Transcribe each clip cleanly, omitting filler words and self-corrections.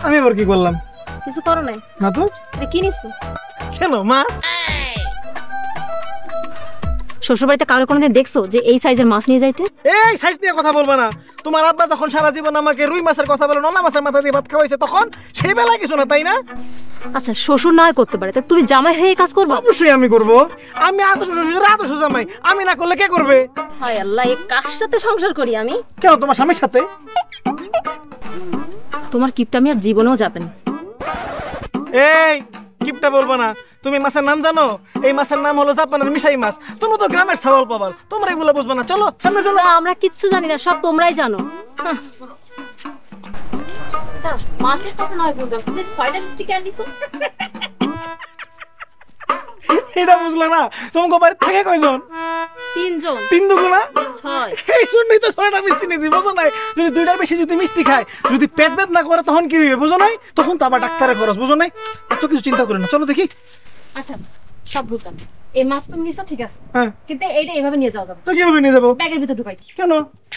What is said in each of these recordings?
আমি আবার কি করলাম? কিছু করো নাই না তো। কি নিছো? কেন মাছ? শ্বশুরবাড়িতে কারো কোনোদিন দেখছো যে এই সাইজের মাছ নিয়ে যাইতে? এই সাইজ নিয়ে কথা বলবা না। তোমার আব্বা যখন সারা জীবন আমাকে রুই মাছের কথা বলে, নোনা মাছের মাথা দিয়ে ভাত খাওয়াইছে, তখন সেই বেলায় কিছু না, তাই না? আচ্ছা শ্বশুর নয় করতে পারে, তা তুমি জামাই হয়ে কাজ করবে? অবশ্যই আমি করব। আমি আদর্শ শ্বশুর, আদর্শ জামাই। আমি না করলে কে করবে? হায় আল্লাহ, এই কার সাথে সংসার করি আমি? কেন, তোমার স্বামীর সাথে? তোমার কিপটা আমি আর জীবনেও যাবে না। এই কিপটা বলবা না। তুমি মাছের নাম জানো? এই মাছের নাম হলো জাপানের মিশাই মাছ। তুমি তো গ্রামের ছাগল পাবার, তোমরা এগুলো বুঝবা না। চলো সামনে চলো। আমরা কিচ্ছু জানি না, সব তোমরাই জানো। মাছের কথা নয় বলতো, প্লিজ ছয়টা মিষ্টি ক্যান্ডি তো। এটা বুঝলা না? তোমাকে বাড়ি থাকে কয়জন? 3 জন। 3 দুগুণা 6। এই জন্যই তো 6টা মিষ্টি নিয়েছি, বুঝো নাই? যদি 2টার বেশি যদি মিষ্টি খায়, যদি পেট বেদ না করে, তখন কি হবে বুঝো নাই? তখন তো আবার ডাক্তারের খরচ, বুঝো নাই? এত কিছু চিন্তা করে না, চলো দেখি। আচ্ছা সব বুঝলাম, এই মাছ তুমি নিছো ঠিক আছে, হ্যাঁ, কিন্তু এইটা এভাবে নিয়ে যাও। তো কিভাবে নিয়ে যাবো? ব্যাগের ভিতর ঢুকাই। কেন?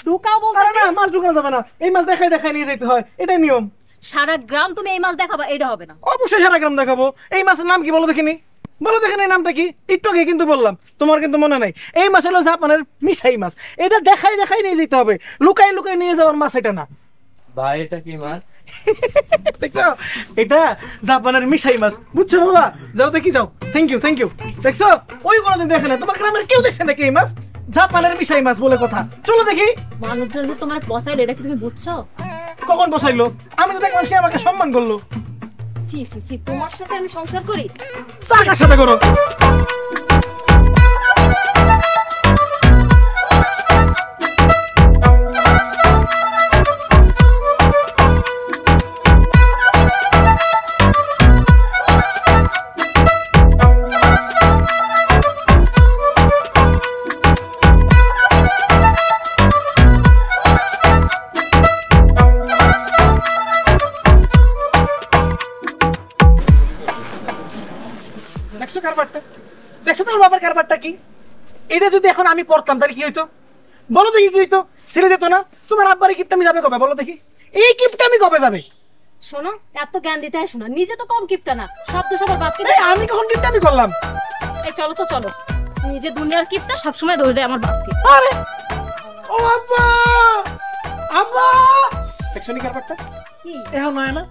ঢুকাও বলতে? আরে না, মাছ ঢুকানো যাবে না। এই মাছ দেখাই দেখাই নিয়ে যেতে হয়, এটাই নিয়ম। সারা গ্রাম তুমি এই মাছ দেখাবা, এটা হবে না। অবশ্যই সারা গ্রাম দেখাবো। এই মাছের নাম কি বলো দেখিনি? বলো দেখিনি নামটা কি? একটু আগে কিন্তু বললাম, তোমার কিন্তু মনে নাই। এই মাছ হলো জাপানের মিশাই মাছ। এটা দেখাই দেখাই নিয়ে যেতে হবে, লুকাই লুকাই নিয়ে যাওয়ার মাছ এটা না। ভাই এটা কি মাছ? দেখছো, এটা জাপানের মিশাই মাছ, বুঝছো বাবা? যাও দেখি, যাও। Thank you, thank you. দেখছো, ওই কোনোদিন দেখে না। তোমার গ্রামের কেউ দেখছে নাকি এই মাছ? জাপানের মিশাই মাছ বলে কথা। চলো দেখি। মানুষজন যে তোমার পছাইল, এটা কি তুমি বুঝছো? কখন বসাইলো? আমি তো দেখলাম সে আমাকে সম্মান করলো। সি সি সি, তোমার সাথে আমি সংসার করি? কার সাথে করো? দেখছো কারবারটা? দেখছো তোমার বাবার কারবারটা কি? এটা যদি এখন আমি পড়তাম তাহলে কি হইতো? বলো দেখি কি হইতো? ছেড়ে যেত না? তোমার আব্বার কিপটা আমি যাবে কবে বলো দেখি? এই কিপটা আমি কবে যাবে? শোনো, এত জ্ঞান দিতে আসো না। নিজে তো কম কিপটা না, সব তো সবার বাপকে। আমি কখন কিপটা আমি করলাম? এই চলো তো চলো, নিজে দুনিয়ার কিপটা সবসময় দৌড় দেয় আমার বাপকে। আরে ও আব্বা, আব্বা দেখছো নি কারবারটা? কি এখন নয় না?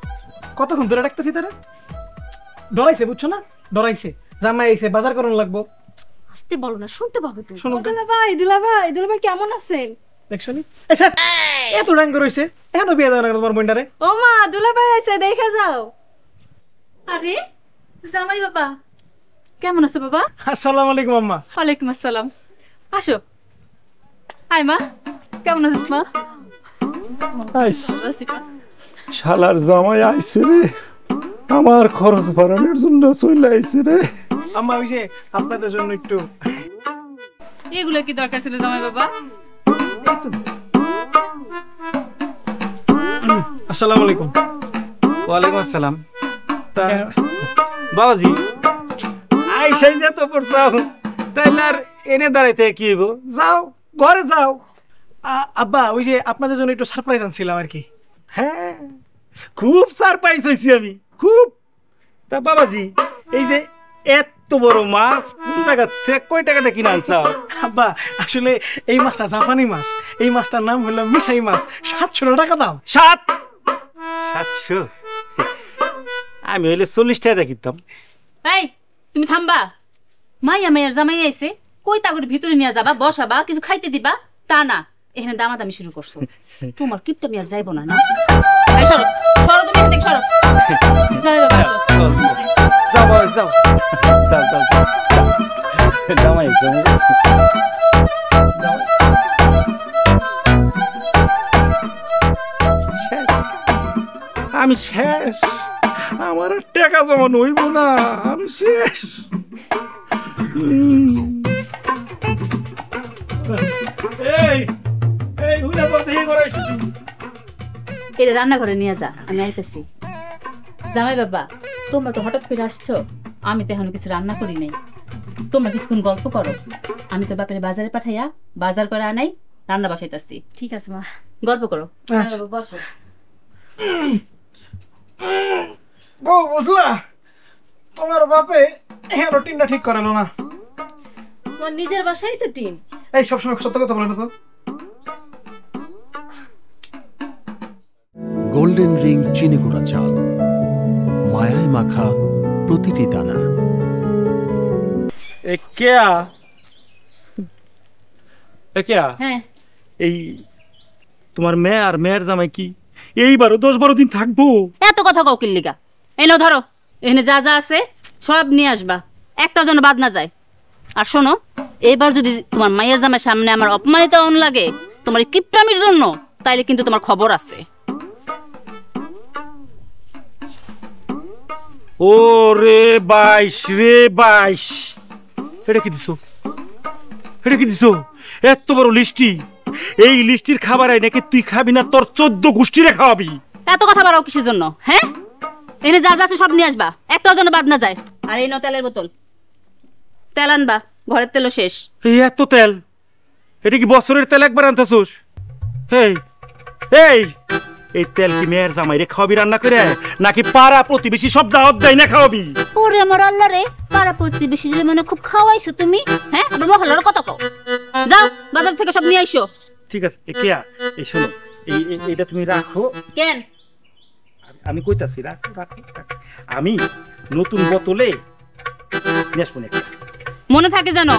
কতক্ষণ ধরে ডাকতেছি তারা? ডরাইছে, বুঝছো না? ডরাইছে। জামাই আইছে, বাজার করন লাগবো। আস্তে বলো না, শুনতে পাবে তো। শুনো দুলাভাই কেমন আছেন? দেখছো নি? এই স্যার এত ডাঙ্গ রইছে, এখনো বিয়ে দেওয়া না তোমার বোনটারে? ও মা, দুলাভাই আছে, দেখা যাও। আরে জামাই বাবা, কেমন আছো বাবা? আসসালামু আলাইকুম আম্মা। ওয়ালাইকুম আসসালাম। আসো। আয় মা, কেমন আছিস মা? শালার জামাই আইছে রে, আমার খরচ বাড়ানোর জন্য চলে আইছে রে। আম্মা ওই যে আপনাদের জন্য একটু। এগুলো কি দরকার ছিল জামাই বাবা? আসসালামু আলাইকুম। ওয়ালাইকুম আসসালাম। তা বাবাজি আইসাই যে তো পড়ছাও, তাইলে আর এনে দাঁড়াইতে কি হইব? যাও ঘরে যাও। আব্বা ওই যে আপনাদের জন্য একটু সারপ্রাইজ আনছিলাম আর কি। হ্যাঁ, খুব সারপ্রাইজ হয়েছি আমি, খুব। তা বাবাজি এই যে এত বড় মাছ কোন জায়গা থেকে, কয় টাকাতে কিনে আনছাও? আব্বা আসলে এই মাছটা জাপানি মাছ। এই মাছটার নাম হলো মিশাই মাছ। 700 টাকা দাম। 700? আমি হইলে 40 টাকা কিনতাম। এই তুমি থামবা। মাইয়া মাইয়ার জামাই আইছে, কই তা করে ভিতরে নিয়ে যাবা, বসাবা, কিছু খাইতে দিবা, তা না এখানে দামাদামি শুরু করছো। তোমার কিপটা আমি আর যাইবো না। না এই সরো সরো, তুমি এদিকে সরো। যাও বাবা, যাও বাবা, যাও যাও যাও জামাই জামাই। আমি শেষ, আমার আর টাকা জমা নইব না, আমি শেষ। এটা রান্নাঘরে নিয়ে যা, আমি আইতেছি। জামাই বাবা, তোমরা তো হঠাৎ করে আসছো, আমি তো এখনো কিছু রান্না করি নাই। তোমরা কিছুক্ষণ গল্প করো, আমি তো বাপের বাজারে পাঠাইয়া বাজার করে আনাই, রান্না বসাইতেছি। ঠিক আছে মা, গল্প করো। আচ্ছা। বসো। বউ বুঝলা, তোমার বাপে হ্যাঁ রুটিনটা ঠিক করালো না। তোমার নিজের বাসায় তো টিন। এই সবসময় সত্য কথা বলে না তো। গোল্ডেন রিং চিনি গুঁড়া চাল, মায়ায় মাখা প্রতিটি দানা। হ্যাঁ এই তোমার মেয়ে আর মেয়ের জামাই কি এইবারও 10-12 দিন থাকবো? এত কথা কও কিল্লিগা? এনো ধরো, এখানে যা যা আছে সব নিয়ে আসবা, একটা যেন বাদ না যায়। আর শোনো, এবার যদি তোমার মায়ের জামাই সামনে আমার অপমানিত অন লাগে তোমার এই কিপটামির জন্য, তাইলে কিন্তু তোমার খবর আছে। ও রে 22 রে 22, এটা কি দিছো? এটা কি দিছো? এত বড় লিস্টি, এই লিস্টির খাবার আই নাকি তুই খাবি না তোর 14 গোষ্ঠীরে খাওয়াবি? এত কথা বাড়াও কিসের জন্য? হ্যাঁ, এখানে যা যা আছে সব নিয়ে আসবা, একটাও যেন বাদ না যায়। আর এই নাও তেলের বোতল, তেল আনবা, ঘরের তেলও শেষ। এই এত তেল, এটা কি বছরের তেল একবার আনতেছোস? এই এই এই তেল কি মেয়ের জামাই রে খাওয়াবি রান্না করে, নাকি পাড়া প্রতিবেশী সব দাওয়াত দেয় না খাওয়াবি? ওরে আমার আল্লাহ রে, পাড়া প্রতিবেশী যে মানে খুব খাওয়াইছো তুমি। হ্যাঁ, আবার মহল্লার কথা কও। যাও বাজার থেকে সব নিয়ে আইসো। ঠিক আছে কেয়া, এই শোনো, এইটা তুমি রাখো। কেন? আমি কইতাছি রাখো রাখো রাখো। আমি নতুন বোতলে নেসবো না। মনে থাকে জানো,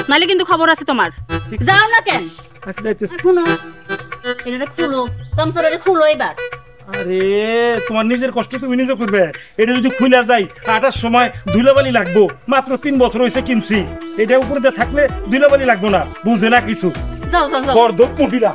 নালে কিন্তু খবর আছে তোমার। যাও না কেন? আচ্ছা যাইতেছি। শুনো, এটা খুলো, তামসারে খুলো এবার। আরে তোমার নিজের কষ্ট তুমি নিজে করবে, এটা যদি খুলে যায় আটার সময় ধুলাবালি লাগবো। মাত্র 3 বছর হয়েছে কিনছি, এটা উপরে দিয়ে থাকলে ধুলাবালি লাগবো না, বুঝে না কিছু। যাও যাও যাও। গর্দব মহিলা।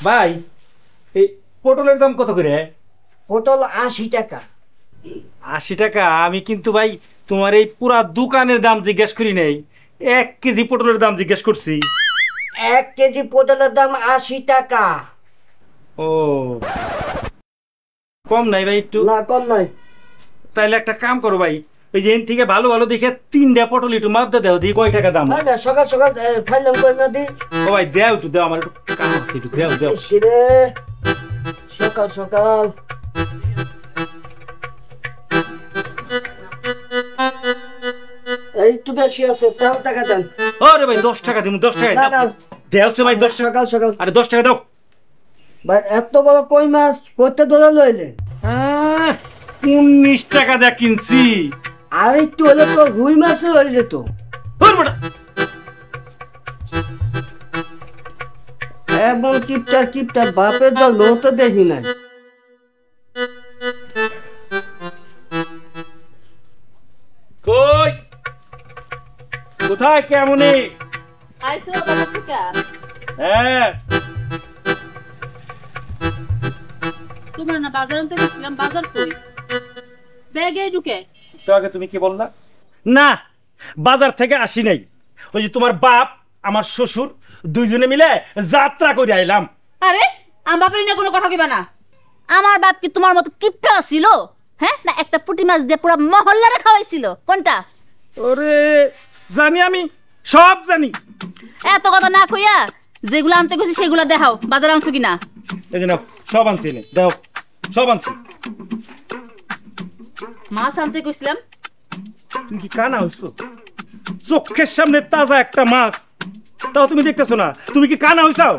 ভাই এই পটলের দাম কত করে? পটল 80 টাকা। 80 টাকা? আমি কিন্তু ভাই তোমার এই পুরা দোকানের দাম জিজ্ঞেস করি নাই, 1 কেজি পটলের দাম জিজ্ঞেস করছি। 1 কেজি পটলের দাম 80 টাকা। ও কম নাই ভাই একটু? না কম নাই। তাইলে একটা কাম করো ভাই, ওই যে এন থেকে ভালো ভালো দেখে 3টা পটল একটু মাপতে দাও, দিয়ে কয় টাকা দাম? না সকাল সকাল ফাইলাম কই না দি। ও ভাই দেও একটু, দেও, আমার একটু কাম আছে, একটু দেও দেও। শিরে সকাল সকাল এই একটু বেশি আছে, তাও টাকা দেন। আরে ভাই 10 টাকা দিমু, 10 টাকা না, না। দাও। দেও সে ভাই 10 টাকা। সকাল সকাল আরে 10 টাকা দাও। ভাই এত বড় কই মাছ কইতে ধরে লইলেন? 19 টাকা দিয়ে কিনছি। আর একটু হলে তো রুই মাছও হয়ে যেত। ওর বেটা এমন কিপটার বাপের জন্ম তো দেখি নাই। কই কোথায় কেমনে? আইছো বাজার থেকে? হ্যাঁ তোমার না বাজার আনতে গেছিলাম, বাজার কই? ব্যাগে ঢুকে। তো আগে তুমি কি বললা? না বাজার থেকে আসি নাই, ওই যে তোমার বাপ আমার শ্বশুর দুইজনে মিলে যাত্রা করে আইলাম। আরে আমার বাপের নিয়ে কোনো কথা কইবা না। আমার বাপ কি তোমার মতো কিপটা ছিল? হ্যাঁ, না একটা পুঁটি মাছ দিয়ে পুরো মহল্লারে খাওয়াইছিল? কোনটা? ওরে জানি, আমি সব জানি। এত কথা না কইয়া যেগুলো আনতে গেছি সেগুলো দেখাও, বাজার আনছো কিনা। এই যে নাও, সব আনছি, দাও সব আনছি। মাছ আনতে কইছিলাম। তুমি কি কানা হইছো? চোখের সামনে তাজা একটা মাছ, তাও তুমি দেখতেছো না? তুমি কি কানা হইছাও?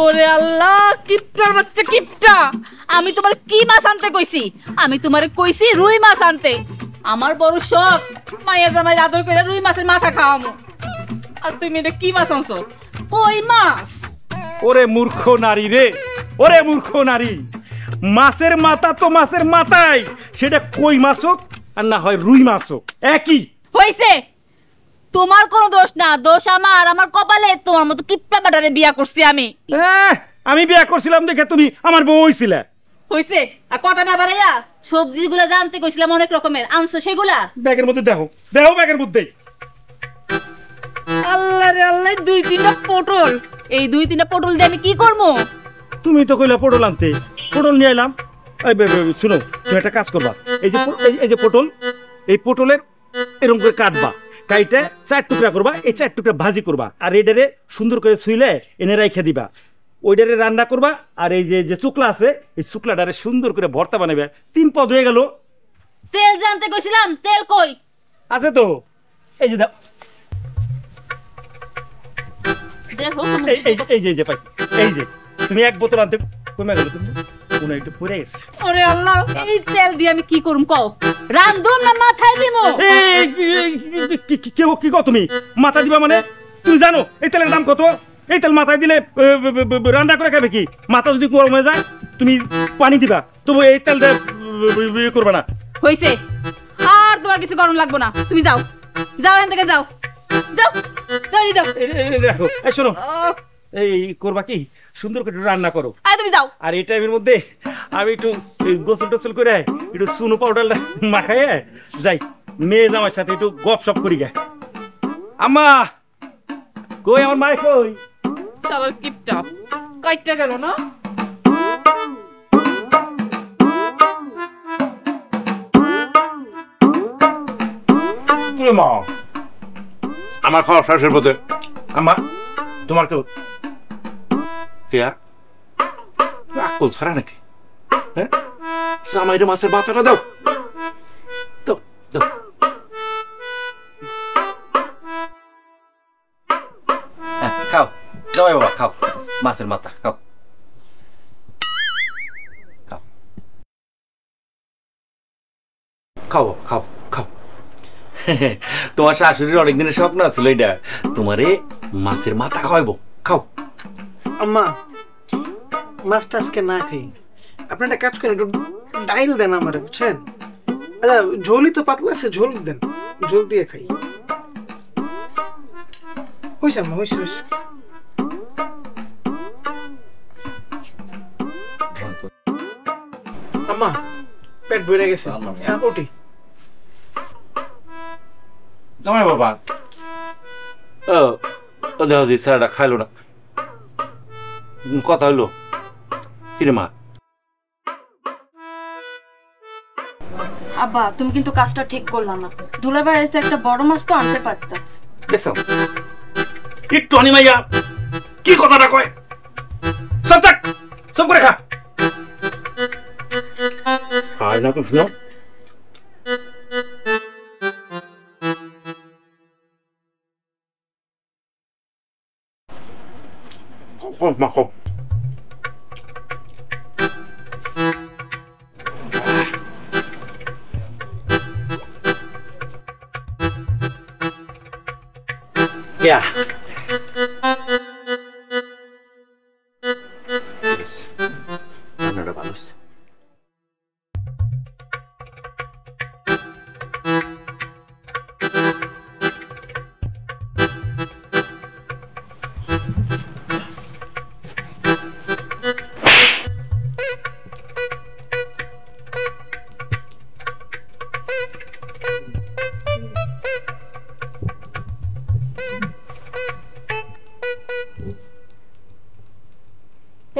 ওরে আল্লাহ, কিপটার বাচ্চা কিপটা! আমি তোমার কি মাছ আনতে কইছি? আমি তোমারে কইছি রুই মাছ আনতে। আমার বড় শখ মায়ের জামাই আদর করে রুই মাছের মাথা খাওয়ামু, আর তুমি এটা কি মাছ আনছো? কই মাছ? ওরে মূর্খ নারী রে, ওরে মূর্খ নারী, মাছের মাথা তো মাছের মাথায়, সেটা কই মাছ হোক আর না হয় রুই মাছ হোক একই। হইছে, তোমার কোনো দোষ না, দোষ আমার। আমার কপালে তোমার মতো কিপটা বাটারে বিয়া করছি আমি। আমি বিয়ে করছিলাম দেখে তুমি আমার বউ হইছিলে। হইছে আর কথা না বাড়াইয়া সবজিগুলা জানতে কইছিলাম অনেক রকমের, আনছো সেগুলা? ব্যাগের মধ্যে দেখো দেখো ব্যাগের মধ্যে। আল্লাহ রে আল্লাহ, 2-3টা পটল। এই 2-3টা পটল দিয়ে আমি কি করবো? তুমি তো কইলা পটল আনতে, পটল নিয়ে এলাম। শুনো, তুমি একটা কাজ করবা, এই যে পটল, এই পটলের এরকম করে কাটবা, কাইটে 4 টুকরা করবা, এই 4 টুকরা ভাজি করবা, আর এটারে সুন্দর করে ছুইলে এনে রাইখা দিবা। ওইটারে রান্না করবা, আর এই যে চুকলা আছে এই চুকলাটারে সুন্দর করে ভর্তা বানাবে। 3 পদ হয়ে গেল। তেল জানতে কইছিলাম, তেল কই? আছে তো, এই যে দাও, দেখো এই যে পাইছি। এই যে তুমি 1 বোতল আনতে কমে গেল, তুমি কোন একটু পড়ে গেছে। ওরে আল্লাহ, এই তেল দিয়ে আমি কি করুম কও? রান্ধুম না মাথায় দিমু? কি কও তুমি? মাথা দিবা মানে? তুমি জানো এই তেলের দাম কত? এই তেল মাথায় দিলে রান্না করে খাবে কি? মাথা যদি গরম হয়ে যায় তুমি পানি দিবা, তবু এই তেল করবে না। হইছে, আর তোমার কিছু গরম লাগবো না। তুমি যাও, যাও এখান থেকে যাও, যাও চলি যাও। দেখো, এই শোনো, এই করবা কি, সুন্দর করে রান্না করো। আয় তুমি যাও। আর এই টাইমের মধ্যে আমি একটু গোসল টোসল করে একটু সুনো পাউডারটা মাখাইয়ে যাই, মেয়ে জামার সাথে একটু গপসপ করি গে। আম্মা কই, আমার মাই কই? শালার কিপটা কাইটটা গেল না। মা, আমার খাওয়া শেষের পথে। আম্মা, তোমার কেউ আকল ছাড়া নাকি? হ্যাঁ, জামাইরে মাছের বাতাটা দাও, দাও দাও। খাও জামাই বাবা, খাও মাছের মাথা, খাও খাও খাও খাও খাও। তোমার শাশুড়ির অনেকদিনের স্বপ্ন ছিল এটা, তোমারে মাছের মাথা খাওয়াইবো, খাও। আম্মা, মাছটা আজকে না খাই, আপনি একটা কাজ করেন, একটু ডাইল দেন আমারে, বুঝছেন? আচ্ছা, ঝোলই তো পাতলা আছে, ঝোল দেন, ঝোল দিয়ে খাই। হয়েছে আম্মা, হয়েছে হয়েছে। আম্মা, পেট ভরে গেছে, ওটি। জামাই বাবা, দেহ দি স্যারটা খাইলো না, কথা হইলো কিরে মা? আব্বা, তুমি কিন্তু কাজটা ঠিক করলাম না। দুলাভাই এসে একটা বড় মাছ তো আনতে পারতাম। দেখছো একটু অনিমাইয়া কি কথাটা কয়? সব থাক, সব করে খা। খাই না তো, শুনো, মাখো। কেয়া রান্নাটা ভালো হচ্ছে।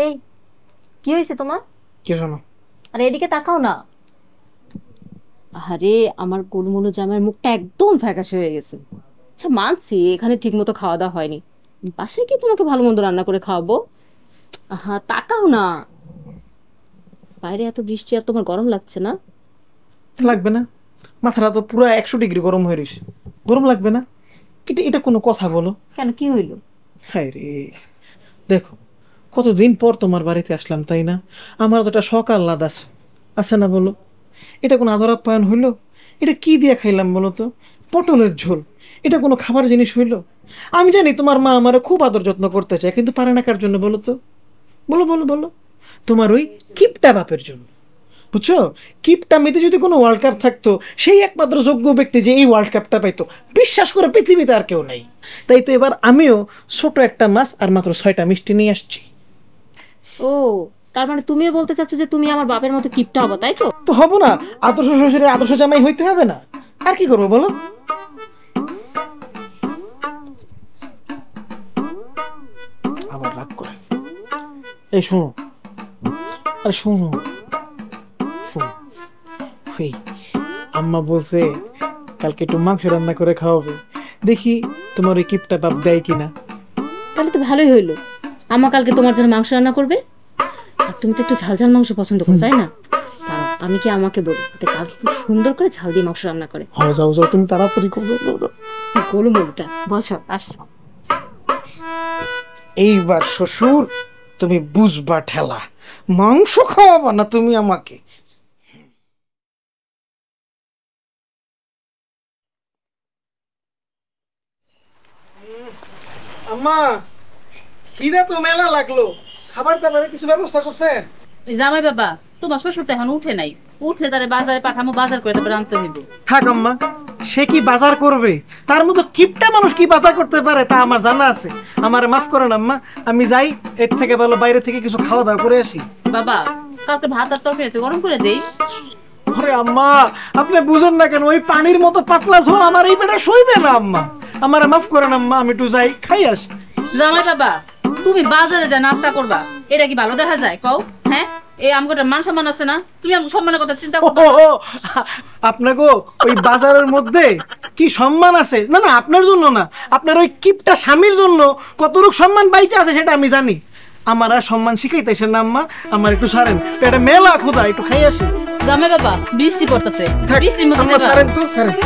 এই কি হয়েছে তোমার? কিছু না। আরে এদিকে তাকাও না। আরে আমার গোলমোলো জামার মুখটা একদম ফ্যাকাশে হয়ে গেছে। আচ্ছা মানছি এখানে ঠিক মতো খাওয়া দাওয়া হয়নি, বাসায় কি তোমাকে ভালো মন্দ রান্না করে খাওয়াবো? হ্যাঁ তাকাও না। বাইরে এত বৃষ্টি আর তোমার গরম লাগছে না? লাগবে না, মাথাটা তো পুরো 100 ডিগ্রি গরম হয়ে রয়েছে, গরম লাগবে না? এটা এটা কোনো কথা বলো? কেন, কি হইলো? হায় রে, দেখো কতদিন পর তোমার বাড়িতে আসলাম, তাই না? আমার তো একটা শখ আহ্লাদ আছে না বলো? এটা কোনো আদর আপ্যায়ন হইলো? এটা কি দিয়ে খাইলাম বলো তো? পটলের ঝোল, এটা কোনো খাবার জিনিস হইলো? আমি জানি তোমার মা আমারে খুব আদর যত্ন করতে চায়, কিন্তু পারে না কার জন্য বলো তো? বলো বলো বলো, তোমার ওই কিপটা বাপের জন্য। বুঝছো? কিপটামিতে যদি কোনো ওয়ার্ল্ড কাপ থাকতো, সেই একমাত্র যোগ্য ব্যক্তি যে এই ওয়ার্ল্ড কাপটা পাইতো, বিশ্বাস করে পৃথিবীতে আর কেউ নেই। তাই তো এবার আমিও ছোট একটা মাছ আর মাত্র 6টা মিষ্টি নিয়ে আসছি। ও, তার মানে তুমিও বলতে চাচ্ছ যে তুমি আমার বাপের মতো কিপটা হবো, তাই তো? তো হবো না, আদর্শ শ্বশুরের আদর্শ জামাই হইতে হবে না? আর কি করবো বলো? আবার রাগ করে। এই শোনো, আরে শোনো, ওই আম্মা বলছে কালকে একটু মাংস রান্না করে খাওয়াবে, দেখি তোমার ওই কিপটা বাপ দেয় কিনা। তাহলে তো ভালোই হইলো, আম্মা কালকে তোমার জন্য মাংস রান্না করবে। আর তুমি তো একটু ঝাল ঝাল মাংস পছন্দ করো, তাই না? দাঁড়াও, আমি কি আমাকে বলি কালকে খুব সুন্দর করে ঝাল দিয়ে মাংস রান্না করে। হ্যাঁ যাও যাও, তুমি তাড়াতাড়ি করো। গোলমরিচটা বসো, আসো। এইবার শ্বশুর তুমি বুঝবা ঠেলা, মাংস খাওয়াবা না তুমি আমাকে। আম্মা, খিদে তো মেলা লাগলো, খাবার দাবারের কিছু ব্যবস্থা করছেন? জামাই বাবা, তোমার শ্বশুর তো এখন উঠে নাই, উঠলে তারে বাজারে পাঠামো, বাজার করে তারপরে আনতে হইব। থাক আম্মা, সে কি বাজার করবে? তার মতো কিপটা মানুষ কি বাজার করতে পারে তা আমার জানা আছে। আমারে মাফ করেন আম্মা, আমি যাই, এর থেকে ভালো বাইরে থেকে কিছু খাওয়া দাওয়া করে আসি। বাবা, কালকে ভাত আর তরকারি আছে, গরম করে দেই। আরে আম্মা, আপনি বুঝেন না কেন? ওই পানির মতো পাতলা ঝোল আমার এই পেটে সইবে না আম্মা। আমারে মাফ করেন আম্মা, আমি একটু যাই, খাই আসি। জামাই বাবা, তুমি বাজারে যা নাস্তা করবা, এটা কি ভালো দেখা যায় কও? হ্যাঁ, এই আমগোটা মান সম্মান আছে না? তুমি আমার সম্মানের কথা চিন্তা করো। আপনাকে ওই বাজারের মধ্যে কি সম্মান আছে? না না, আপনার জন্য না, আপনার ওই কিপটা স্বামীর জন্য কতটুকু সম্মান বাইচা আছে সেটা আমি জানি। আমার আর সম্মান শিখাইতেছেন না আম্মা, আমার একটু সারেন, পেটে মেলা ক্ষুধা, একটু খাই আসি। জামাই বাবা, বৃষ্টি পড়তেছে, বৃষ্টির মধ্যে সারেন তো, সারেন।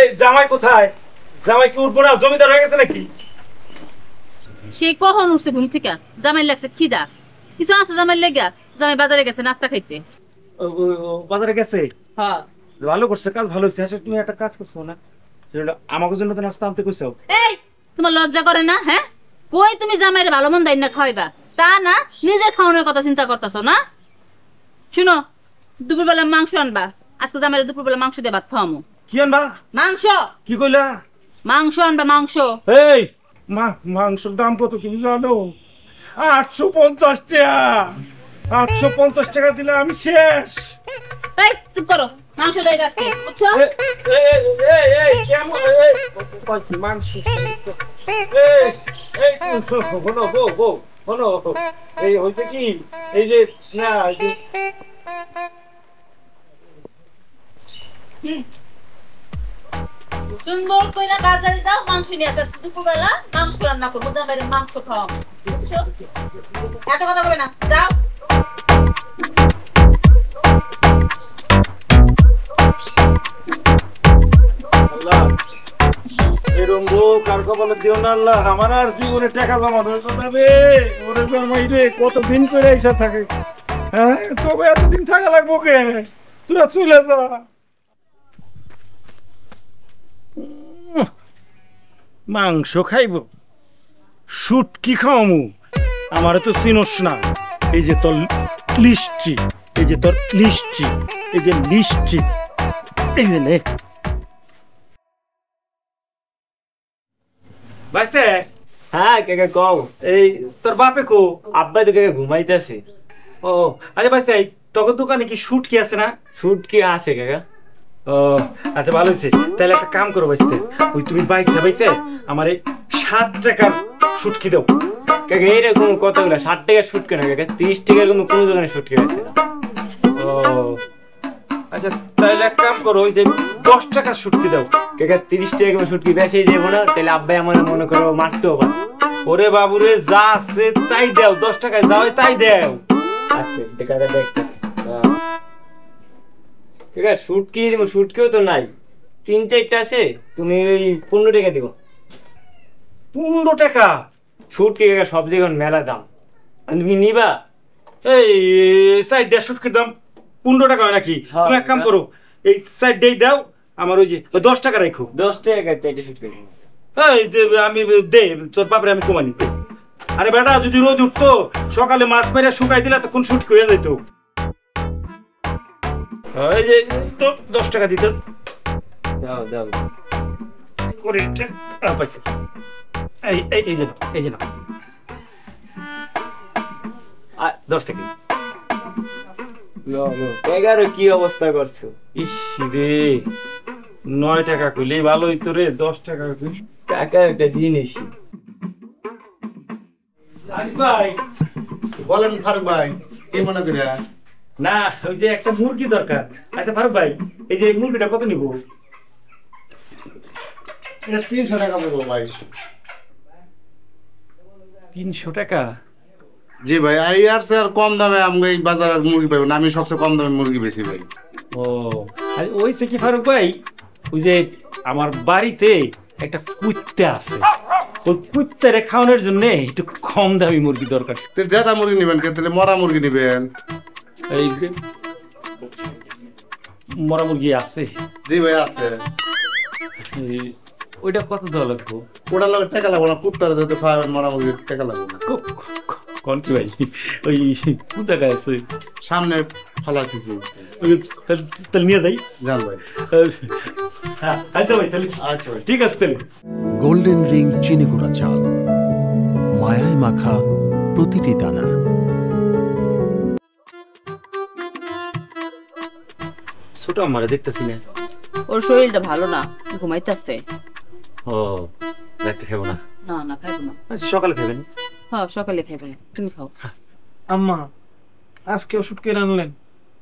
এই জামাই কোথায়? জামাই কি উঠবো না? জমিদার হয়ে গেছে নাকি? সে কখন উঠছে ঘুম থেকে? জামাই লাগছে খিদা, কিছু আছে জামাই লেগা? জামাই বাজারে গেছে নাস্তা খাইতে। বাজারে গেছে? হ্যাঁ, ভালো করছে, কাজ ভালো হয়েছে। আসলে তুমি একটা কাজ করছো না, আমাকে জন্য তো নাস্তা আনতে কইছো। এই, তোমার লজ্জা করে না? হ্যাঁ, কই তুমি জামাইরে ভালো মন্দ না খাওয়াইবা, তা না নিজের খাওয়ানোর কথা চিন্তা করতেছো না? শুনো, দুপুরবেলা মাংস আনবা, আজকে জামাইরে দুপুরবেলা মাংস দিয়ে ভাত খাওয়ামো। কি আনবা? মাংস। কি কইলা? মাংস আনবা, মাংস। এই মাংসের দাম কত তুমি জানো? 850 টাকা। 850 টাকা দিলে আমি শেষ। এই চুপ করো, মাংস দেই আজকে, বুঝছো? এই কেমন এই কত মাংস? এই বলো বলো এই হইছে কি? এই যে না সুন্দর কইরা বাজারে যাও, মাংস নিয়ে আসো, দুপুরবেলা মাংস রান্না করবো, জামাইরে মাংস খাওয়াবো, বুঝছো? এত কথা কবে না, যাও। আল্লাহ এরম কার কপালে দিও না আল্লাহ, আমার আর জীবনে টাকা জমা হয়ে যাবে। ওরে জামাই রে, কতদিন করে এইসব থাকে? হ্যাঁ, তবে এতদিন থাকা লাগবো কে? তুই চলে যা। মাংস খাইব, শুটকি খাওয়ামু, আমার তো চিনস না। এই যে তোর লিস্টি, এই যে তোর লিস্টি, এই যে লিস্টি, এই যে নে বাইসে। হ্যাঁ কাকা কও। এই তোর বাপে কো? আব্বা তো কাকা ঘুমাইতেছে। ও আচ্ছা বাইসে, তখন দোকানে কি শুটকি আছে না? শুটকি আছে কাকা। ও আচ্ছা, ভালো হয়েছে। তাহলে একটা কাম করো বাইসে, ওই তুমি বাইসে বাইসে আমার 7 টাকার শুটকি দাও। কাকা এইরকম কতগুলো 60 টাকার শুটকি না কাকা, 30 টাকার কোনো দোকানে শুটকি আছে না। ও আচ্ছা, তাহলে এক কাম করো, ওই যে 10 টাকার শুটকি দাও। কাকা 30 টাকা করে শুটকি বেচেই যাবো না, তাহলে আব্বাই আমার মনে করো মারতেও পারে। ওরে বাবুরে, যা আছে তাই দাও, 10 টাকায় যাও তাই দাও। আচ্ছা কাকা দেখতে কাকা শুটকিও তো নাই, 3-4টা আছে, তুমি ওই 15 টাকা দিও। 15 টাকা? শুটকি কাকা সব জায়গায় মেলা দাম, আর তুমি নিবা? এই সাইড শুটকির দাম 15 টাকা হয় নাকি? তুমি এক কাম করো, এই সাইডটাই দাও, আমার ওই যে 10 টাকা রাখো। 10 টাকা চাইতে শুটকি। এই আমি দে, তোর বাপরে আমি কমানি। আরে বেটা, যদি রোদ উঠতো সকালে মাছ মেরে শুকাই দিলে তখন শুটকি হয়ে যেত। এই যে তো 10 টাকা দিত। দাও দাও করে পাইছি। এই যে এই যে না 10 টাকা। 11 কি অবস্থা করছো? ইস রে, 9 টাকা কইলেই ভালো হইতো রে, 10 টাকা কই। টাকা একটা জিনিস। ভাই বলেন ফারুক ভাই, কি মনে করে? না, ওই যে একটা মুরগি দরকার। আচ্ছা ফারুক ভাই, এই যে মুরগিটা কত নিব? 300 টাকা পড়বো ভাই। 300 টাকা? জি ভাই, আর স্যার কম দামে আমি এই বাজারের মুরগি পাইব না, আমি সবচেয়ে কম দামে মুরগি বেশি ভাই। ও ওইছে কি ফারুক ভাই, ওই যে আমার বাড়িতে একটা কুত্তা আছে, ওই কুত্তারে খাওয়ানোর জন্য একটু কম দামি মুরগি দরকার। জেদা মুরগি নেবেন কে? তাহলে মরা মুরগি নেবেন। এই মরা মুরগি আছে? জি ভাই আছে। ওইটা কত দেওয়া লাগবে? ওটা লাগে টাকা লাগবে না, কুত্তারে যেহেতু খাওয়াবেন মরা মুরগি টাকা লাগবে না। কোন কি ভাই, ওই কোন জায়গায় আছে? সামনে ফালাইতেছি। তাহলে নিয়ে যাই। যান ভাই। আচ্ছা ভাই, তাহলে আচ্ছা ভাই, ঠিক আছে। তাহলে গোল্ডেন রিং চিনি গুঁড়া চাল, মায়ায় মাখা প্রতিটি দানা। ছোট আমারে দেখতেছি না, ওর শরীরটা ভালো না, ঘুমাইতেছে। ও রাতে খাবো না? না না, খাইবো না। আচ্ছা সকালে খাবেন? হ্যাঁ সকালে খাইবেন, তুমি খাও। আম্মা আজকে শুটকি রানলেন,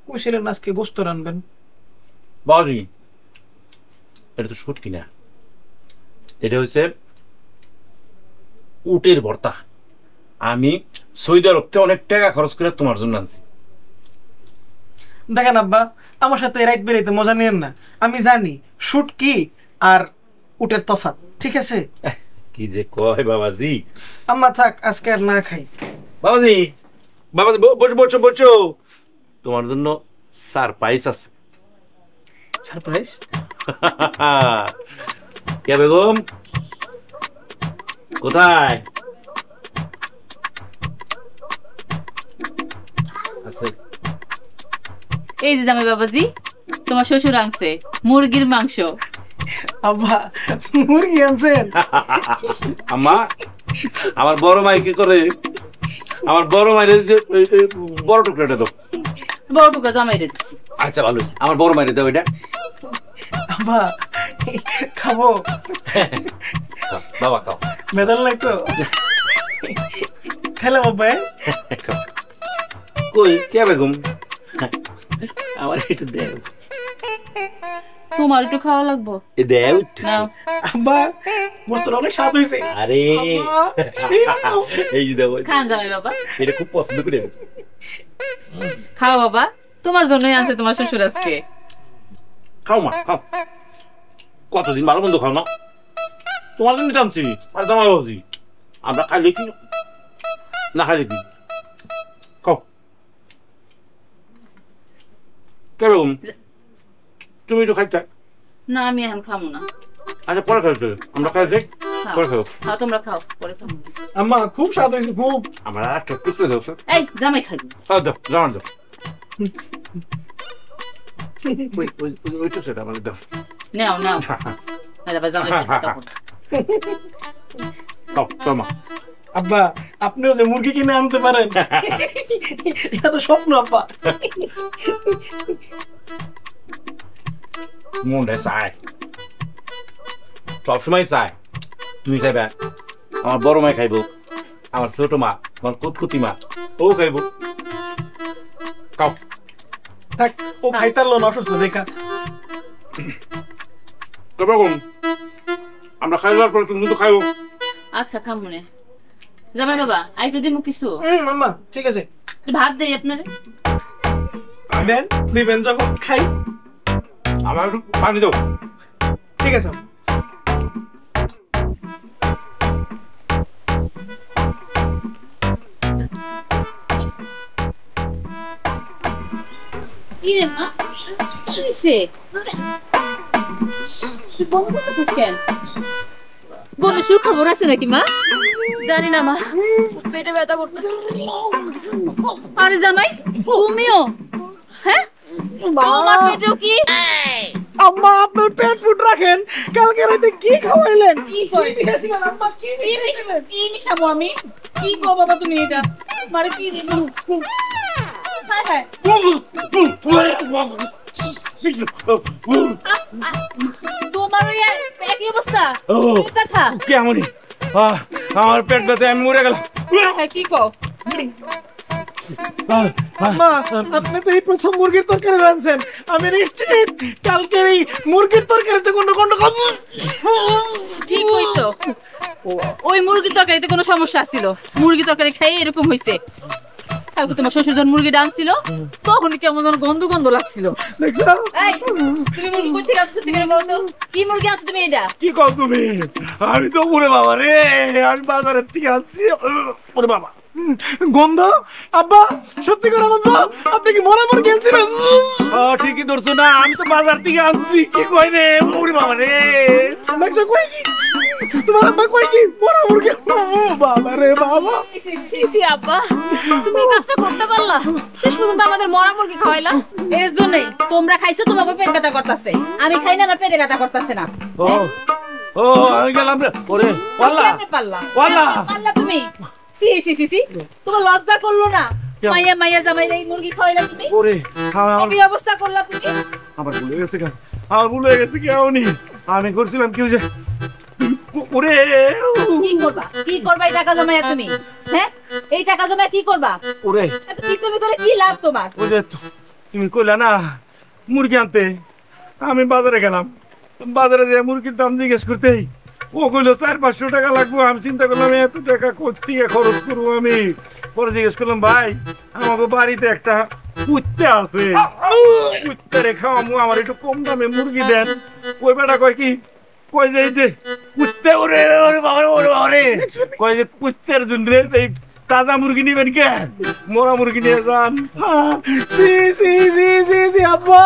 কইছিলেন আজকে গোস্ত রানবেন। বাজি, এটা তো শুটকি না, এটা হচ্ছে উটের ভর্তা। আমি সৌদি আরব থেকে অনেক টাকা খরচ করে তোমার জন্য আনছি। দেখেন আব্বা, আমার সাথে রাইত বেরাইতে মজা নিয়েন না। আমি জানি শুটকি আর উটের তফাৎ, ঠিক আছে? কি যে কয় বাবাজি। আম্মা থাক, আজকে আর না খাই। বাবাজি, বাবাজি বসো বসো, তোমার জন্য সারপ্রাইজ আছে। সারপ্রাইজ? কে বেগম কোথায় আছে? এই যে জামাই বাবাজি, তোমার শ্বশুর আনছে মুরগির মাংস। আব্বা মুরগি আনছেন? আম্মা, আমার বড় মাই কি করে, আমার বড় মায়ের বড় টুকরাটা দাও। বড় টুকরা জামাই রে দিছি। আচ্ছা ভালো, আমার বড় মায়ের দাও এটা। আব্বা খাবো? বাবা খাও। মেদাল নাই তো? খেলাম আব্বা। কই কে বেগম, আমার একটু দেও। তোমার একটু খাওয়া লাগবো। এ দেও নাও। আব্বা গোস্তটা অনেক স্বাদ হইছে। আরে এই যে দাও। খান জামাই বাবা, এটা খুব পছন্দ করে। খাও বাবা, তোমার জন্যই আনছে তোমার শ্বশুর আজকে। খাও মা খাও, কতদিন ভালো মন্দ খাও না, তোমার জন্য টানছি। আর জামাই বাবুজি, আমরা খাইলে কি না খাইলে কি, খাও। কে বেগম, তুমি একটু খাইতে? না আমি এখন খাবো না। আচ্ছা পরে খাইতে, আমরা খাই যাই, পরে খাও। খাও তোমরা খাও, পরে খাবো। আম্মা খুব স্বাদ হইছে, খুব। আমার আর একটা টুকরে দাও স্যার। এই জামাই খাবি? দাও দাও, জামাই দাও। ওই টুকরেটা আমাকে দাও। নাও নাও, আবার জামাই খাবি তখন। খাও খাও মা। আব্বা আপনিও যে মুরগি কিনে আনতে পারেন, এটা তো স্বপ্ন আব্বা। মনটা চায়, সবসময় চায় তুমি খাইবা, আমার বড় মা খাইব, আমার ছোট মা, আমার কুতকুতি মা ও খাইব। খাও। থাক, ও খাইতারলো না, অসুস্থ দেখা। তো বেগম, আমরা খাইবার পরে তুমি কিন্তু খাইও। আচ্ছা খাবো না। জামাই বাবা আইটু দিমু কিছু? মাম্মা ঠিক আছে, ভাত দেই আপনারে। দেন দিবেন যখন খাই। আমার একটু পানি দাও। ঠিক আছে কি রে মা কি হইছে তুই বন্ধ করতেছিস কেন গনে সুখবর আছে নাকি মা জানি না মা পেটে ব্যথা করতেছে আরে জামাই তুমিও হ্যাঁ তোমার পেটেও কি আম্মা আপনার পেট ফুট রাখেন কালকে রাতে কি খাওয়াইলেন কি কই দিয়েছিলেন আম্মা কি দিয়েছিলেন কি মিশাবো আমি কি কো বাবা তুমি এটা মারে কি দিবো হায় হায় তোমার ওই একই অবস্থা কি কথা কেমনই আমার পেট ব্যথা আমি মরে গেলাম হ্যাঁ কি কও মা আপনি তো এই প্রথম মুরগির তরকারি রাঁধছেন আমি নিশ্চিত কালকের এই মুরগির তরকারিতে কোনো ঠিক কইছো ওই মুরগির তরকারিতে কোনো সমস্যা ছিল মুরগি তরকারি খাই এরকম হইছে কালকে তোমার শ্বশুর যখন মুরগি ডানছিল তখন কেমন যেন গন্ধ গন্ধ লাগছিল দেখছো এই তুমি মুরগি কই থেকে আনছো তুমি বলতো কি মুরগি আনছো তুমি এটা কি কও তুমি আমি তো ওরে বাবা রে আমি বাজারের থেকে আনছি ওরে বাবা গন্ধ আব্বা সত্যি করে গন্ধ আপনি কি মরা মুরগি আনছিলেন ঠিকই ধরছো না আমি তো বাজার থেকে আনছি কি কই রে ওরে বাবা রে দেখছো কই কি তোমার আব্বা কই কি মরা মুরগি বাবা রে বাবা সি আব্বা তুমি এই কাজটা করতে পারলা শেষ পর্যন্ত আমাদের মরা মুরগি খাওয়াইলা এর জন্যই তোমরা খাইছো তোমাকে পেট ব্যথা করতেছে আমি খাই না আমার পেটে ব্যথা করতেছে না ও আমি গেলাম রে ওরে পাল্লা পাল্লা তুমি সি সি সি সি তোমার লজ্জা করলো না মাইয়া মাইয়া জামাই এই মুরগি খাওয়াইলা তুমি ওরে কি অবস্থা করলা তুমি আমার ভুলে গেছে কি আমি করছিলাম কি যে ওরে কি করবা এই টাকা জমাইয়া তুমি হ্যাঁ এই টাকা জমাইয়া কি করবা ওরে এত টিপটপি করে কি লাভ তোমার ওরে তুমি কইলা না মুরগি আনতে আমি বাজারে গেলাম বাজারে যে মুরগির দাম জিজ্ঞেস করতেই ও কইলো 400-500 টাকা লাগবো আমি চিন্তা করলাম এত টাকা কোথেকে খরচ করবো আমি পরে জিজ্ঞেস করলাম ভাই আমাকে বাড়িতে একটা কুত্তে আছে কুত্তে রেখা আমার একটু কম দামে মুরগি দেন ওই বেটা কয় কি কই যে কুত্তে ওরে বাবা ওরে কয় যে কুত্তের জন্য এই তাজা মুরগি নিবেন কে মোরা মুরগি নিয়ে যান সি সি সি সি সি আব্বা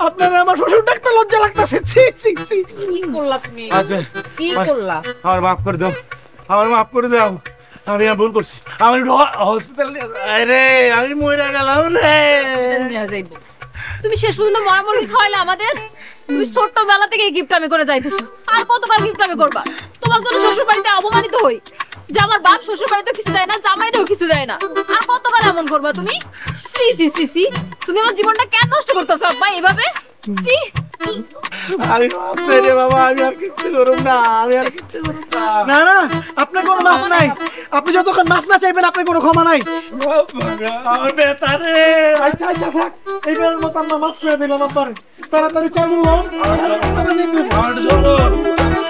আপনার আমার শ্বশুর ডাকতে লজ্জা লাগতেছে সি সি সি কি করলা তুমি আচ্ছা কি করলা আমার মাফ করে দাও আমি ভুল করছি আমি হসপিটাল আরে আমি মরে গেলাম রে তুমি শেষ পর্যন্ত মরা মুরগি খাওয়াইলা আমাদের তুমি ছোট্টবেলা থেকে গিফট আমি করে যাইতেছো আর কতবার গিফট আমি করবা তোমার জন্য শ্বশুর বাড়িতে অপমানিত হই যে আমার বাপ শ্বশুর বাড়িতে কিছু দেয় না জামাইটাও কিছু দেয় না আর কতকাল এমন করবা তুমি সি সি সি সি তুমি আমার জীবনটা কেন নষ্ট করতেছো আব্বা এভাবে সি আমি ভাবছি রে বাবা আমি আর কিচ্ছু করব না না না আপনার কোনো মাফ নাই আপনি যতক্ষণ মাফ না চাইবেন আপনার কোনো ক্ষমা নাই আমার বেটা রে আচ্ছা থাক এইবারের মতো আমরা মাফ করে দিলাম আপনার তাড়াতাড়ি চালু হন আমার